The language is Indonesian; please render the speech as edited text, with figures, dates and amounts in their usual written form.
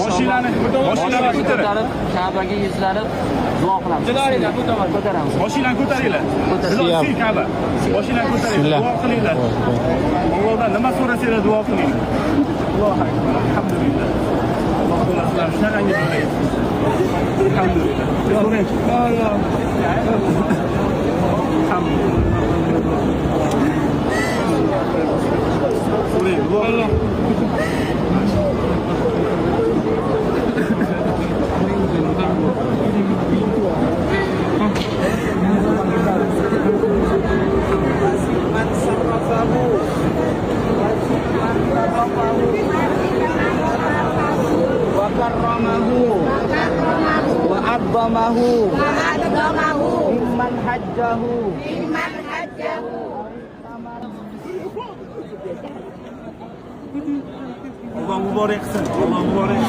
Mashinani ko'tarib, Ka'baga yuzlanib duo qilamiz. Ko'taramiz. Mashinani ko'taringlar. Sil Ka'ba. Mashinani ko'taringlar. Duo qilinglar. Allohdan nima so'rasanglar duo qilinglar. Allohu akbar. Alhamdulillah. Alloh taolo shunaqangi bo'laydi. Alhamdulillah. So'rang. Alloh. Alhamdulillah. وعظمه ممن حجه Allah mübarek kılsın. Allah mübarek.